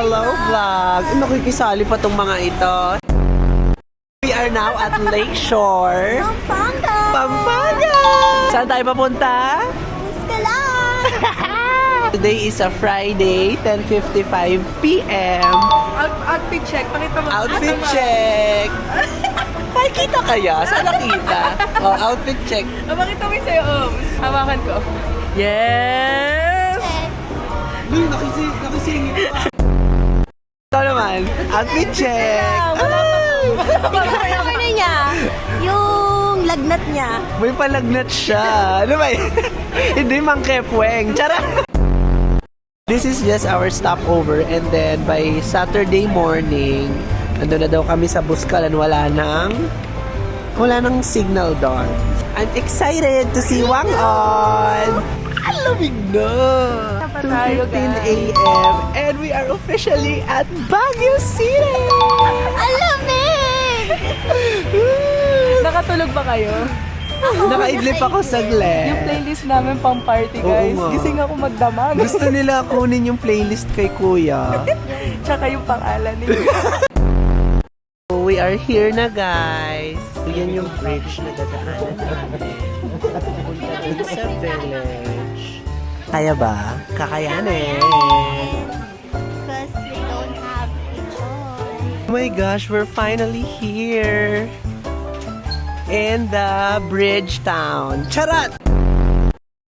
Hello vlog! Nakikisali pa tong mga ito. We are now at Lakeshore. Pampanga! Saan tayo papunta? Today is a Friday, 10:55 p.m. Outfit check. Pakita mo. Outfit check! Nakikita kaya? Saan nakita? Oh, outfit check. Pakita mo sa'yo, Hawakan ko. Yes! Uy, nakisingin pa. Ito naman, outfit check! Ano na niya? Yung lagnat niya. May palagnat siya. Ano ba yun? Hindi mangkepweng. Charot! This is just our stopover and then by Saturday morning, ando na daw kami sa Buskalan, wala nang signal doon. I'm excited to see Wang-on! Ang lamig na! 2:15 a.m. and we are officially at Baguio City! Alamig! Nakatulog ba kayo? Nakaidlip ako saglit. Yung playlist namin pang party, guys. Oo nga. Gising ako magdamag. Gusto nila kunin yung playlist kay Kuya. Tsaka yung pangalan niya. We are here na, guys. Yan yung bridge na dadaanan namin. Punta dun sa village. Kaya ba? Kakayanin. Because we don't have a choice. Oh my gosh, we're finally here. In the Bridge Town. Charat!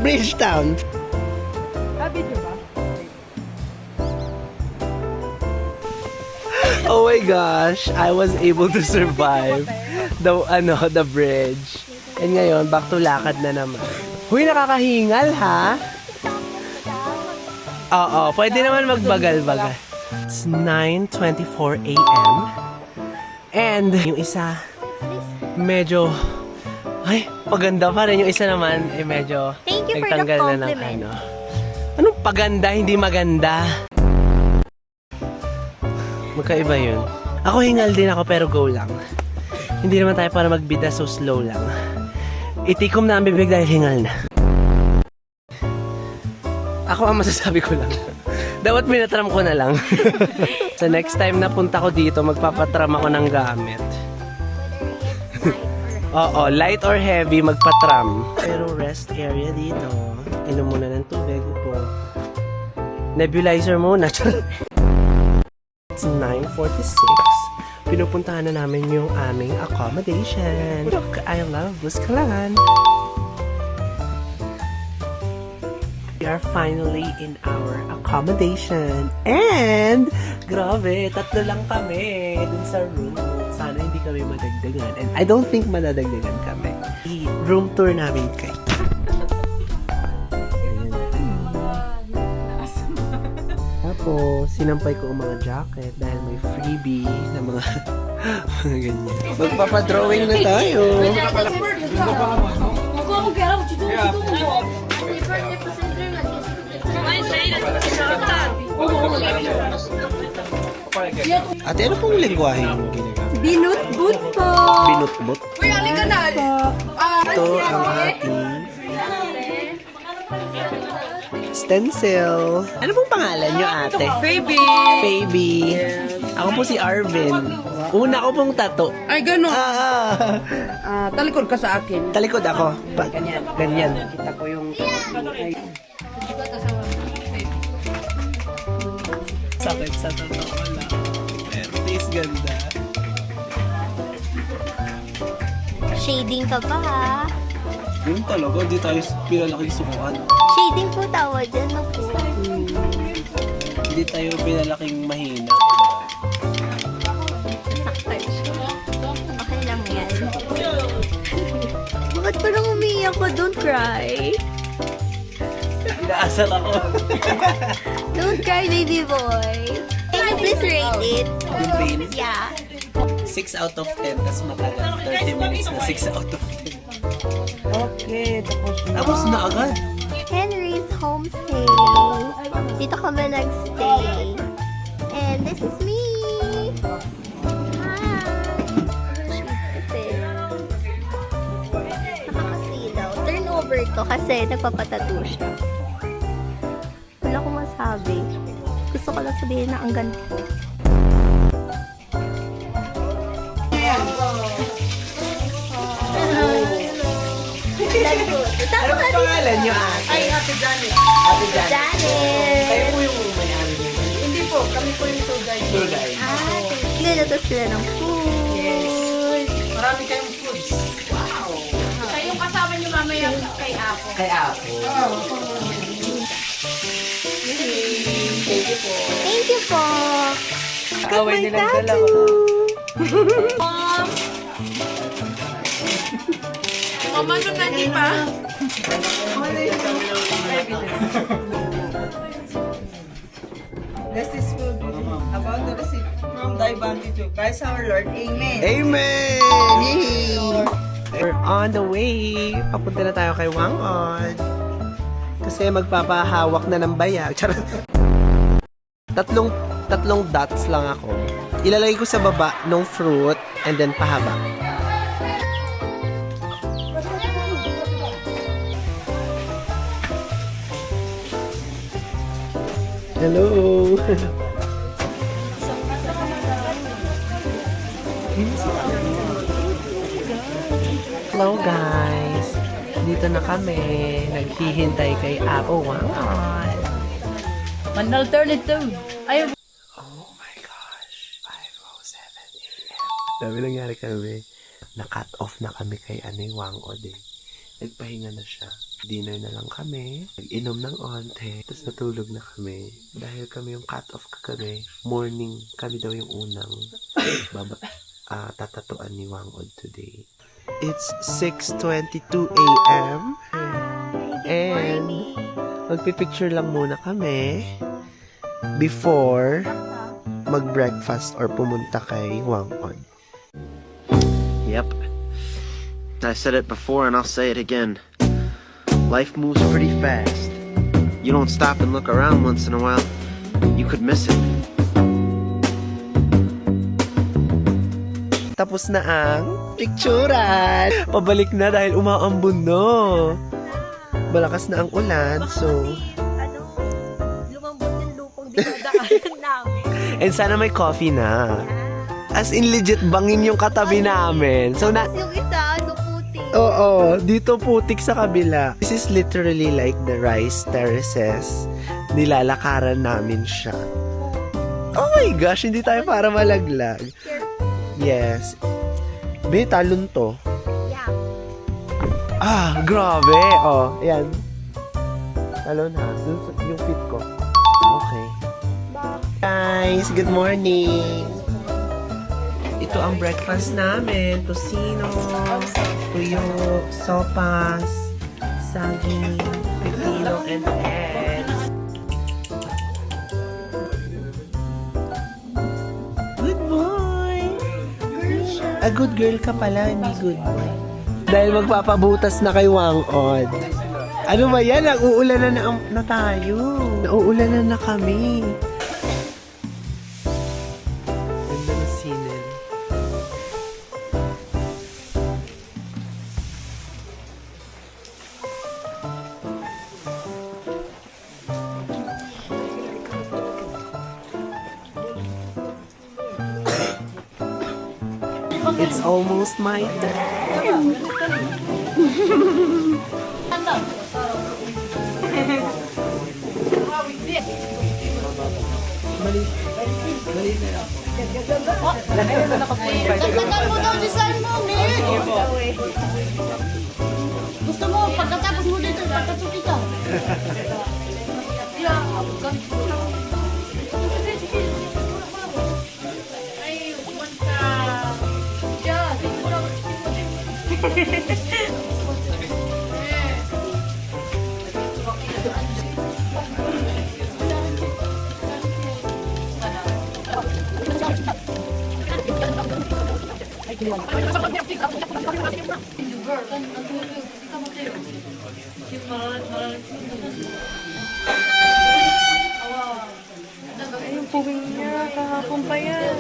Bridge Town. Sabi niyo ba? Oh my gosh, I was able to survive the bridge. And ngayon, back to lakad na naman. Huy, nakakahingal ha? Oo, pwede naman magbagal-bagal. It's 9:24 a.m. And yung isa, medyo, ay, paganda pa rin. Yung isa naman, medyo, Thank you for the nagtanggal na ng compliment. ano. Anong paganda, hindi maganda? Magkaiba yun. Ako hingal din ako, pero go lang. Hindi naman tayo para magbida, so slow lang. Itikom na ang bibig dahil hingal na. Ako ang masasabi ko lang. Dapat minatram ko na lang. So next time na punta ko dito, magpapatram ako ng gamit. Oo, light or heavy, magpatram. Pero rest area dito. Inom muna ng tubig po. Nebulizer muna. It's 9:46. Pinupuntahan na namin yung aming accommodation. Look, I love Buskalan. We are finally in our accommodation. And, grabe, 3 lang kami dun sa room. Sana hindi kami madagdagan. And I don't think madadagdagan kami. I-room tour namin kay. Tapos, sinampay ko ang mga jacket dahil may freebie na mga mga ganyan. Magpapadrawing na tayo. Ate, ano pong lengguwahe yung ginagamit? Binutbut po. Binutbut? Uy, alin ka na! Ito ang ating stencil. Ano pong pangalan nyo, ate? Baby! Baby. Ako po si Arvin. Una ko pong tato. Ay, gano'n. Talikod ka sa akin. Talikod ako. Ganyan. Kita ko yung... Sakit sa totoo lang. Pero taste ganda. Shading ka pa ha. Yun talaga, di tayo pinalaking sukuan. Shading po tawad dyan na po. Hindi tayo pinalaking mahina. Saktan siya. Okay lang yan. Bakit parang umiiyak ko? Don't cry. Inaasar ako. Don't cry, baby boy. Can you please rate it? Yung pain. Yeah. 6 out of 10, tas matagal. 30 minutes na 6 out of 10. Okay, Tapos na agad. Henry's Homestay. Dito kami nagstay. And this is me. Hi. Kasi nakakasilaw. Turn over to kasi nagpapatattoo siya. Wala akong masabi. Gusto ko lang sabihin na ang ganda. Ano ba pangalan niyo, ate? Ay, Ate Janet. Ate Janet. Janet! Kayo po yung may-ari niyo. Hindi po, kami po yung tour guide. Tour guide. Niluluto sila ng food. Marami kayong foods. Siya yung kasama niyo mamaya kay Apo. Kay Apo. Thank you po. Away nilang dalawa. Mama, nung nandi pa? This is food about the receipt from Thy bounty to Christ our Lord. Amen. Amen! Yay! We're on the way. Papunta na tayo kay Wangod. Kasi magpapahawak na ng bayag. Charot. Tatlong dots lang ako. Ilalagay ko sa baba ng fruit and then pahaba. Hello! Hello guys! Dito na kami. Naghihintay kay Apo Wangod. An alternative. Ayaw. Oh my gosh! 5:07 a.m. Dami nangyari kami. Na-cut off na kami kay Wangod eh. Nagpahinga na siya. Dinner na lang kami. Nag-inom ng onte. Tapos natulog na kami. Dahil kami yung cut off kagabi. Morning kami daw yung unang tatatuan ni Wangod today. It's 6:22 a.m. And magpipicture lang muna kami before mag-breakfast or pumunta kay Wangod. Yep. I said it before and I'll say it again. Life moves pretty fast. You don't stop and look around once in a while, you could miss it. Tapos na ang picturean. Pabalik na dahil umaambon na. Malakas na ang ulan, so... Lumambot yung lupong dinadaanan namin. And sana may coffee na. As in legit, bangin yung katabi namin. So na... Tapos yung isa, puti. Oo, dito putik sa kabila. This is literally like the rice terraces. Nilalakaran namin siya. Oh my gosh, hindi tayo para malaglag. Yes. Be, talon to. Yeah. Ah, grabe. Oh, ayan. Talon ha. Dun yung feet ko. Okay. Guys, good morning. Ito ang breakfast namin. Tocino, tuyo, sopas, saging, pipino, and eggs. Good boy! A good girl ka pala, hindi good boy. Dahil magpapabutas na kay Wangod. Ano ba yan? Nag-uulan na tayo. Nauulanan na kami. Ganda na sinin. It's almost my turn. Gusto mo, pagkatapos mo dito, pagkatapos ka. Yung puwing niya, kahapon pa yan.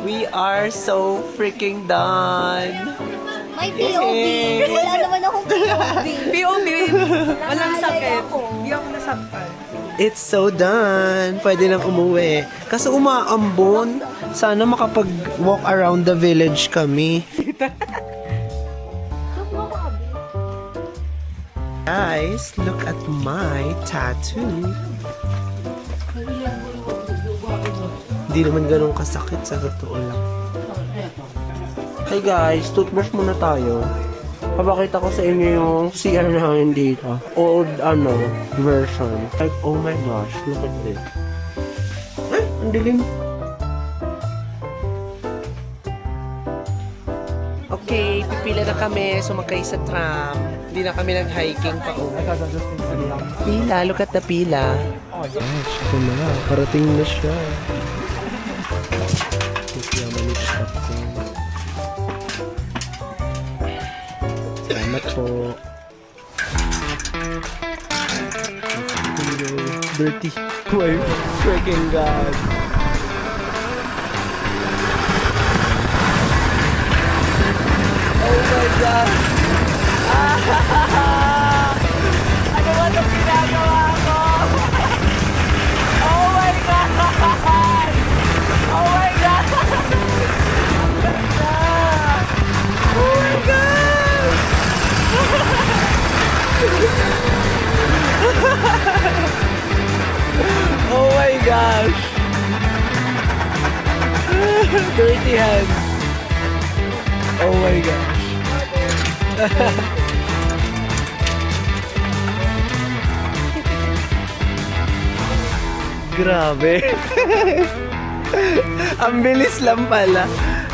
We are so freaking done. May POV. Wala naman akong POV. POV, walang sakit. Hindi ako nasaktan. It's so done. Pwede nang umuwi. Kaso umaambon. Sana makapag-walk around the village kami. Guys, look at my tattoo. Hindi naman ganun kasakit sa totoo lang. Hey guys, toothbrush muna tayo. Papakita ko sa inyo yung CR namin dito. Old, version. Like, oh my gosh, look at this. Ay, ang dilim. Okay, pipila na kami. Sumakay sa tram. Hindi na kami nag-hiking pa. Pila, look at the pila. Oh, gosh, ito na. Parating na siya. Salamat po. Dirty. My freaking God. Oh my God. Ano ba itong ginagawa ko? Oh my God. Oh my God. Oh my God. Oh my gosh. Dirty hands. Oh my gosh. Grabe. Ang bilis lang pala.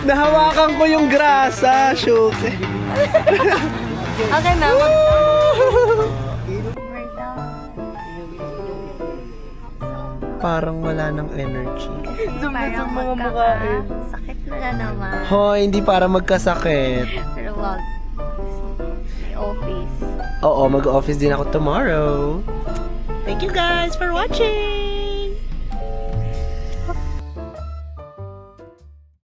Nahawakan ko yung grasa. Shoot. Okay na. Parang wala ng energy. Parang magkakasakit na na naman. Hoy, hindi para magkasakit. Pero wag. May office. Oo, mag-office din ako tomorrow. Thank you guys for watching!